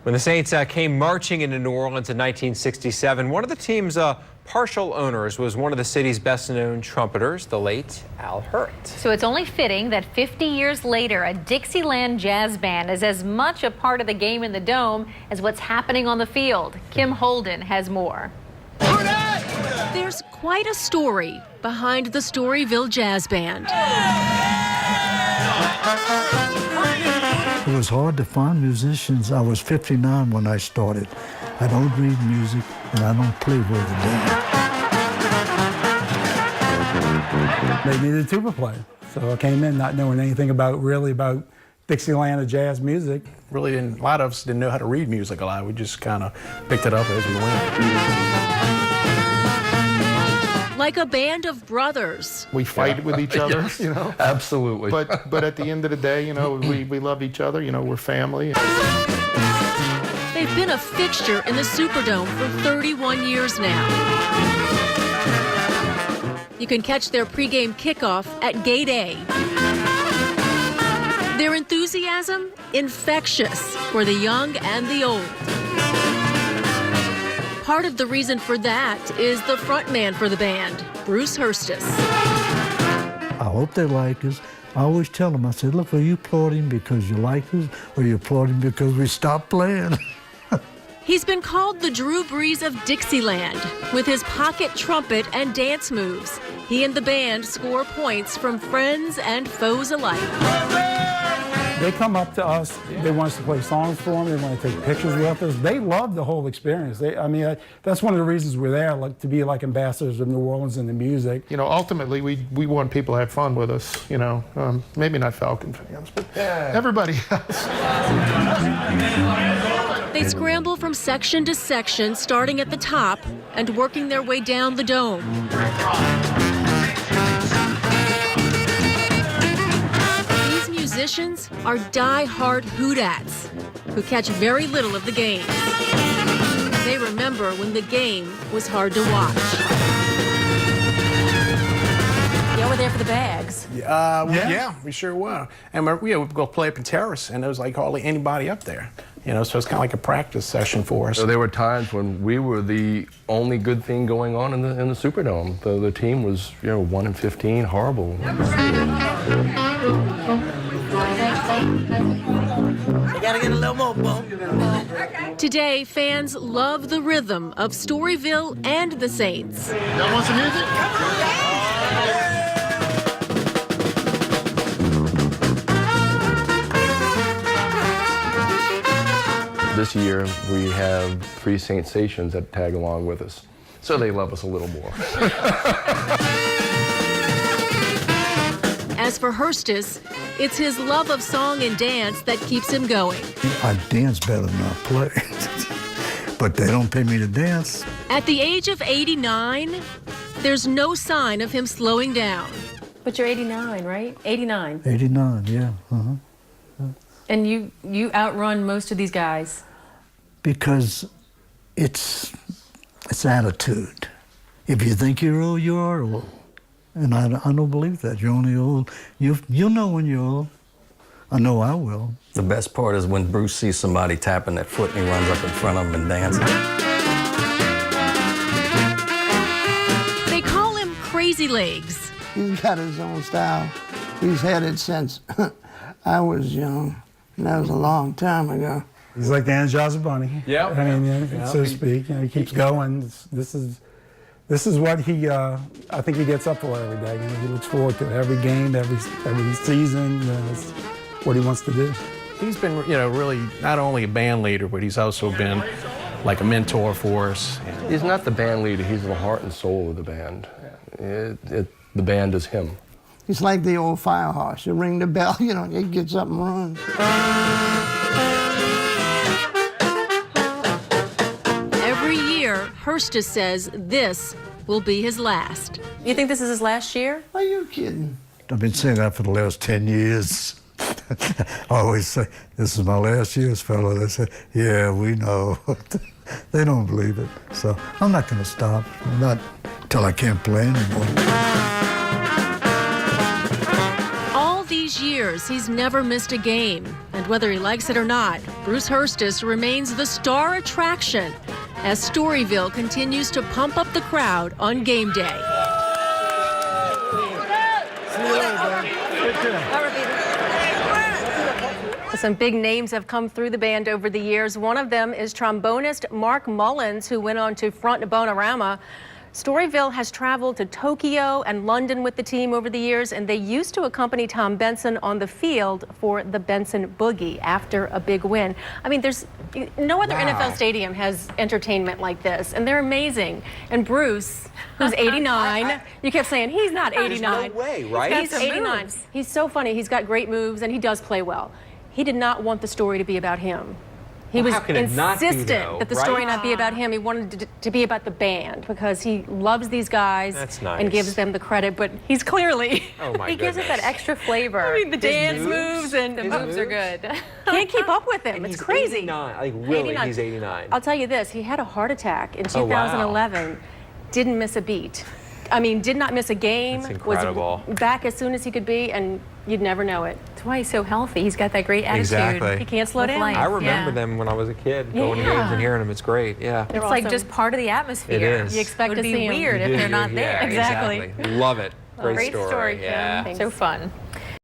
When the Saints came marching into New Orleans in 1967, one of the team's partial owners was one of the city's best-known trumpeters, the late Al Hurt. So it's only fitting that 50 years later, a Dixieland jazz band is as much a part of the game in the Dome as what's happening on the field. Kim Holden has more. There's quite a story behind the Storyville Jazz Band. It was hard to find musicians. I was 59 when I started. I don't read music and I don't play with the band. They needed a tuba player, so I came in not knowing anything about Dixieland or jazz music. Really didn't, a lot of us didn't know how to read music a lot. We just kind of picked it up as we went. Like a band of brothers. We fight with each other, Yes, you know. Absolutely. But at the end of the day, you know, we love each other. You know, we're family. They've been a fixture in the Superdome for 31 years now. You can catch their pregame kickoff at Gate A. Their enthusiasm, infectious for the young and the old. Part of the reason for that is the frontman for the band, Bruce Hurstis. I hope they like us. I always tell them, I said, look, are you applauding because you like us, or are you applauding because we stopped playing? He's been called the Drew Brees of Dixieland. With his pocket trumpet and dance moves, he and the band score points from friends and foes alike. They come up to us, they want us to play songs for them, they want to take pictures with us. They love the whole experience. That's one of the reasons we're there, to be like ambassadors of New Orleans and the music. You know, ultimately, we want people to have fun with us, you know. Maybe not Falcon fans, but everybody else. They scramble from section to section, starting at the top and working their way down the dome. Musicians are die-hard Hoodats who catch very little of the game. They remember when the game was hard to watch. Y'all were there for the bags. Yeah, we sure were. And we'd go play up in Terrace, and there was like hardly anybody up there. You know, so it's kind of like a practice session for us. So there were times when we were the only good thing going on in the Superdome. The team was, 1-15, horrible. You gotta get a little more bump. Today, fans love the rhythm of Storyville and the Saints. Y'all want some music? This year, we have 3 Saint stations that tag along with us. So they love us a little more. As for Hurstis, it's his love of song and dance that keeps him going. I dance better than I play, but they don't pay me to dance. At the age of 89, there's no sign of him slowing down. But you're 89, right? 89. 89, yeah. And you outrun most of these guys. Because it's attitude. If you think you're old, you are old. And I don't believe that. You're only old. You'll know when you're old. I know I will. The best part is when Bruce sees somebody tapping that foot and he runs up in front of him and dances. They call him Crazy Legs. He's got his own style. He's had it since I was young, and that was a long time ago. He's like the Energizer Bunny. Yeah. So to speak. He keeps going. This is what I think he gets up for every day. He looks forward to every game, every season. It's what he wants to do. He's been, really not only a band leader, but he's also been like a mentor for us. He's not the band leader, he's the heart and soul of the band. The band is him. He's like the old fire horse. You ring the bell, he gets up and runs. Every year, Hurstis says this will be his last. You think this is his last year? Are you kidding? I've been saying that for the last 10 years. I always say, this is my last year's fellow. They say, yeah, we know. They don't believe it. So I'm not going to stop. Not till I can't play anymore. All these these years, he's never missed a game. And whether he likes it or not, Bruce Hurstis remains the star attraction as Storyville continues to pump up the crowd on game day. Some big names have come through the band over the years. One of them is trombonist Mark Mullins, who went on to front Bonorama. Storyville has traveled to Tokyo and London with the team over the years, and they used to accompany Tom Benson on the field for the Benson Boogie after a big win. I mean, there's no other NFL stadium has entertainment like this, and they're amazing. And Bruce, who's 89, you kept saying, he's not 89. There's no way, right? He's 89. He's so funny. He's got great moves, and he does play well. He did not want the story to be about him. He was insistent that the story not be about him. He wanted it to be about the band because he loves these guys. That's nice. And gives them the credit, but he's clearly... Oh my He gives it that extra flavor. I mean, the dance moves and... The moves are good. Can't keep up with him. And It's he's crazy. 89. Like, really, he's 89. I'll tell you this, he had a heart attack in Oh, wow. 2011. Didn't miss a beat. I mean, did not miss a game. That's incredible. Was back as soon as he could be, and you'd never know it. That's why he's so healthy. He's got that great attitude. Exactly. He can't slow with down. life. I remember them when I was a kid, going to games and hearing them. It's great, yeah. It's like just part of the atmosphere. It is. You expect It would to be see him. weird if they're not there. Yeah, exactly. Love it. Great Kim. story. Yeah. So fun.